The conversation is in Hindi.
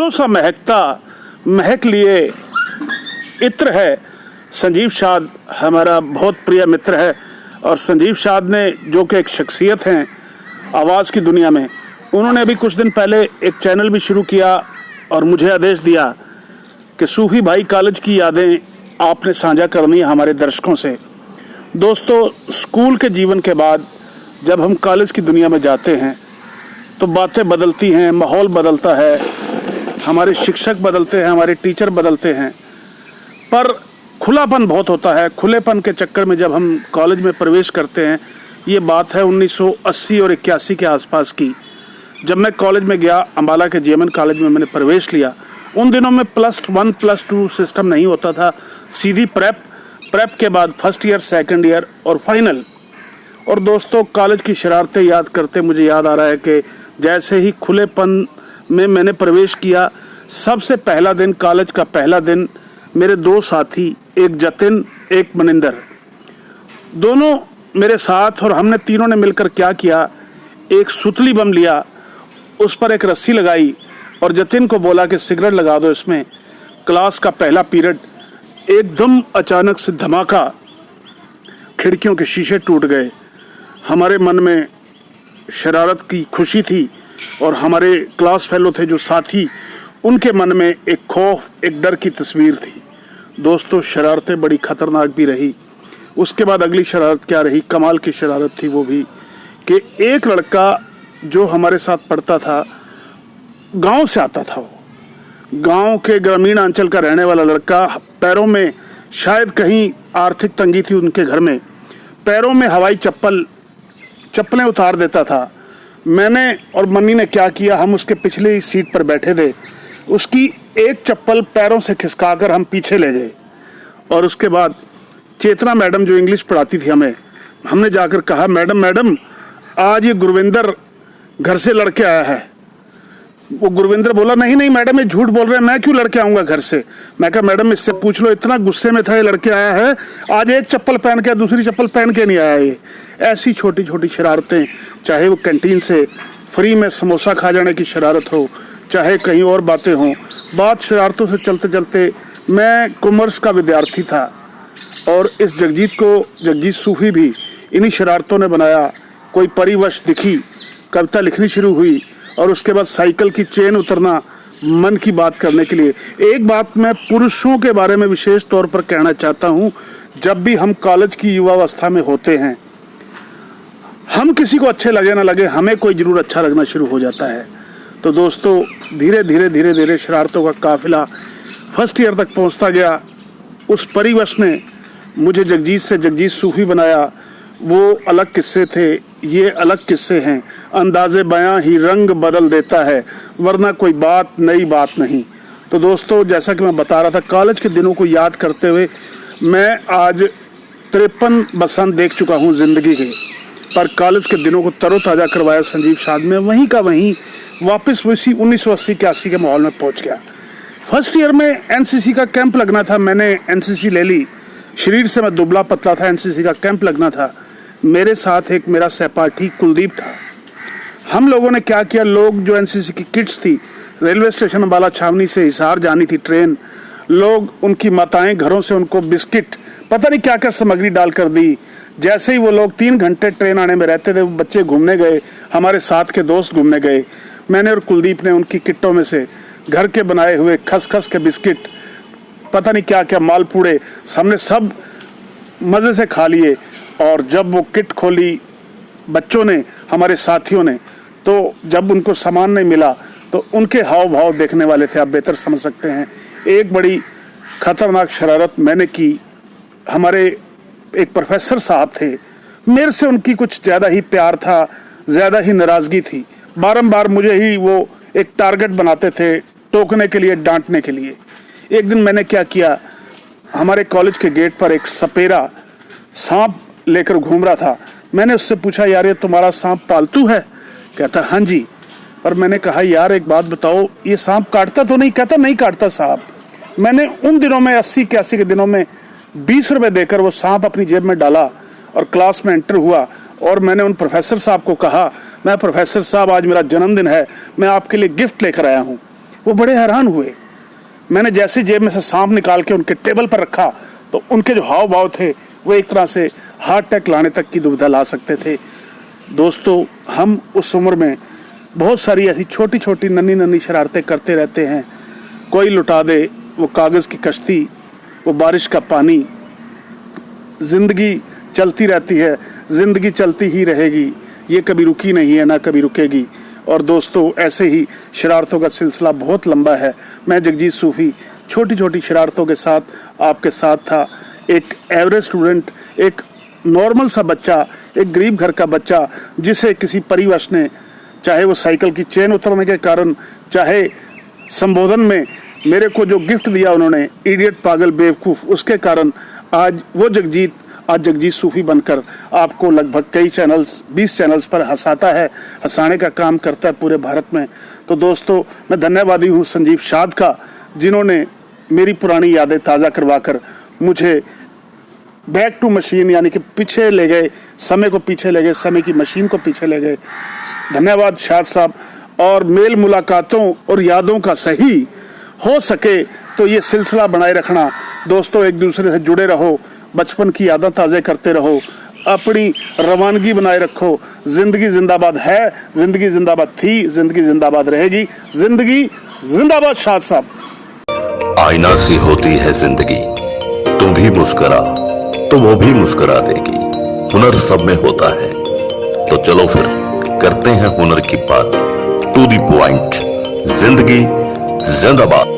फूलों सा महकता महक लिए इत्र है। संजीव शाद हमारा बहुत प्रिय मित्र है और संजीव शाद ने जो कि एक शख्सियत हैं आवाज़ की दुनिया में, उन्होंने अभी कुछ दिन पहले एक चैनल भी शुरू किया और मुझे आदेश दिया कि सूफी भाई कॉलेज की यादें आपने साझा करनी है हमारे दर्शकों से। दोस्तों, स्कूल के जीवन के बाद जब हम कॉलेज की दुनिया में जाते हैं तो बातें बदलती हैं, माहौल बदलता है, हमारे शिक्षक बदलते हैं, हमारे टीचर बदलते हैं, पर खुलापन बहुत होता है। खुलेपन के चक्कर में जब हम कॉलेज में प्रवेश करते हैं, ये बात है 1980 और 81 के आसपास की, जब मैं कॉलेज में गया, अम्बाला के जेएमएन कॉलेज में मैंने प्रवेश लिया। उन दिनों में +1 +2 सिस्टम नहीं होता था, सीधी प्रेप के बाद फर्स्ट ईयर, सेकंड ईयर और फाइनल। और दोस्तों, कॉलेज की शरारतें याद करते मुझे याद आ रहा है कि जैसे ही खुलेपन में मैंने प्रवेश किया, सबसे पहला दिन, कॉलेज का पहला दिन, मेरे 2 साथी, एक जतिन, एक मनिंदर, दोनों मेरे साथ, और हमने तीनों ने मिलकर क्या किया, एक सुतली बम लिया, उस पर एक रस्सी लगाई और जतिन को बोला कि सिगरेट लगा दो इसमें। क्लास का पहला पीरियड, एकदम अचानक से धमाका, खिड़कियों के शीशे टूट गए। हमारे मन में शरारत की खुशी थी और हमारे क्लास फेलो थे जो साथी, उनके मन में एक खौफ, एक डर की तस्वीर थी। दोस्तों, शरारतें बड़ी खतरनाक भी रही। उसके बाद अगली शरारत क्या रही, कमाल की शरारत थी वो भी, कि एक लड़का जो हमारे साथ पढ़ता था, गांव से आता था, वो गांव के ग्रामीण अंचल का रहने वाला लड़का, पैरों में शायद कहीं आर्थिक तंगी थी उनके घर में, पैरों में हवाई चप्पलें उतार देता था। मैंने और मन्नी ने क्या किया, हम उसके पिछले ही सीट पर बैठे थे, उसकी एक चप्पल पैरों से खिसकाकर हम पीछे ले गए। और उसके बाद चेतना मैडम जो इंग्लिश पढ़ाती थी हमने जाकर कहा, मैडम आज ये गुरविंदर घर से लड़के आया है। वो गुरविंदर बोला, नहीं मैडम, ये झूठ बोल रहे हैं, मैं क्यों लड़के आऊंगा घर से। मैं कहा, मैडम इससे पूछ लो, इतना गुस्से में था, ये लड़के आया है, आज एक चप्पल पहन के दूसरी चप्पल पहन के नहीं आया। ये ऐसी छोटी छोटी शरारतें, चाहे वो कैंटीन से फ्री में समोसा खा जाने की शरारत हो, चाहे कहीं और बातें हों, बात शरारतों से चलते चलते, मैं कॉमर्स का विद्यार्थी था और इस जगजीत सूफी भी इन्हीं शरारतों ने बनाया। कोई परिवश दिखी, कविता लिखनी शुरू हुई और उसके बाद साइकिल की चेन उतरना, मन की बात करने के लिए। एक बात मैं पुरुषों के बारे में विशेष तौर पर कहना चाहता हूं, जब भी हम कॉलेज की युवावस्था में होते हैं, हम किसी को अच्छे लगे ना लगे, हमें कोई जरूर अच्छा लगना शुरू हो जाता है। तो दोस्तों, धीरे धीरे शरारतों का काफिला फर्स्ट ईयर तक पहुंचता गया। उस परिवश ने मुझे जगजीत सूफी बनाया। वो अलग किस्से थे, ये अलग किस्से हैं। अंदाज़े बयां ही रंग बदल देता है, वरना कोई बात नई बात नहीं। तो दोस्तों, जैसा कि मैं बता रहा था, कॉलेज के दिनों को याद करते हुए मैं आज 53 बसंत देख चुका हूँ जिंदगी के, पर कॉलेज के दिनों को तरोताज़ा करवाया संजीव शाद में, वहीं का वहीं वापस उसी 1980-81 के माहौल में पहुँच गया। फर्स्ट ईयर में एनसीसी का कैंप लगना था, मैंने एनसीसी ले ली। शरीर से मैं दुबला पतला था, एनसीसी का कैंप लगना था। मेरे साथ एक मेरा सहपाठी कुलदीप था। हम लोगों ने क्या किया, लोग जो एनसीसी की किट्स थी, रेलवे स्टेशन अम्बाला छावनी से हिसार जानी थी ट्रेन, लोग, उनकी माताएं घरों से उनको बिस्किट, पता नहीं क्या क्या सामग्री डाल कर दी। जैसे ही वो लोग 3 घंटे ट्रेन आने में रहते थे, वो बच्चे घूमने गए, हमारे साथ के दोस्त घूमने गए। मैंने और कुलदीप ने उनकी किट्टों में से घर के बनाए हुए खसखस के बिस्किट, पता नहीं क्या क्या मालपूड़े, हमने सब मज़े से खा लिए। और जब वो किट खोली बच्चों ने, हमारे साथियों ने, तो जब उनको सामान नहीं मिला तो उनके हाव भाव देखने वाले थे, आप बेहतर समझ सकते हैं। एक बड़ी खतरनाक शरारत मैंने की। हमारे एक प्रोफेसर साहब थे, मेरे से उनकी कुछ ज़्यादा ही प्यार था, ज़्यादा ही नाराज़गी थी। बारंबार मुझे ही वो एक टारगेट बनाते थे, टोकने के लिए, डांटने के लिए। एक दिन मैंने क्या किया, हमारे कॉलेज के गेट पर एक सपेरा सांप लेकर घूम रहा था। मैंने उससे पूछा, यार ये तुम्हारा सांप पालतू है? कहता हाँ जी। पर मैंने कहा, यार एक बात बताओ, ये सांप काटता तो नहीं? कहता नहीं काटता साहब। मैंने उन दिनों में 80-81 के दिनों में 20 रुपए देकर वो सांप अपनी जेब में डाला और क्लास में एंटर हुआ। और मैंने उन प्रोफेसर साहब को कहा, मैं प्रोफेसर साहब, आज मेरा जन्मदिन है, मैं आपके लिए गिफ्ट लेकर आया हूँ। वो बड़े हैरान हुए। मैंने जैसे जेब में से सांप निकाल के उनके टेबल पर रखा तो उनके जो हाव भाव थे वो एक तरह से हार्ट अटैक लाने तक की दुविधा ला सकते थे। दोस्तों, हम उस उम्र में बहुत सारी ऐसी छोटी छोटी नन्ही नन्ही शरारतें करते रहते हैं। कोई लुटा दे वो कागज़ की कश्ती, वो बारिश का पानी। जिंदगी चलती रहती है, जिंदगी चलती ही रहेगी, ये कभी रुकी नहीं है ना कभी रुकेगी। और दोस्तों, ऐसे ही शरारतों का सिलसिला बहुत लंबा है। मैं जगजीत सूफी छोटी छोटी शरारतों के साथ आपके साथ था। एक एवरेज स्टूडेंट, एक नॉर्मल सा बच्चा, एक गरीब घर का बच्चा जिसे किसी परिवश ने, चाहे वो साइकिल की चेन उतरने के कारण, चाहे संबोधन में मेरे को जो गिफ्ट दिया उन्होंने, इडियट, पागल, बेवकूफ़, उसके कारण आज वो जगजीत आज जगजीत सूफी बनकर आपको लगभग कई चैनल्स, 20 चैनल्स पर हंसाता है, हंसाने का काम करता है पूरे भारत में। तो दोस्तों, मैं धन्यवादी हूँ संजीव शाद का, जिन्होंने मेरी पुरानी यादें ताज़ा करवाकर मुझे बैक टू मशीन यानी कि पीछे ले गए, समय को पीछे ले गए, समय की मशीन को पीछे ले गए। धन्यवाद शाद साहब। और मेल मुलाकातों और यादों का सही हो सके तो ये सिलसिला बनाए रखना। दोस्तों, एक दूसरे से जुड़े रहो, बचपन की यादें ताज़े करते रहो, अपनी रवानगी बनाए रखो। जिंदगी जिंदाबाद है, जिंदगी जिंदाबाद थी, जिंदगी जिंदाबाद रहेगी। जिंदगी जिंदाबाद शाद साहब। आईना सी होती है जिंदगी, तू भी मुस्कुरा तो वो भी मुस्कुरा देगी। हुनर सब में होता है, तो चलो फिर करते हैं हुनर की बात। टू द पॉइंट, जिंदगी जिंदाबाद।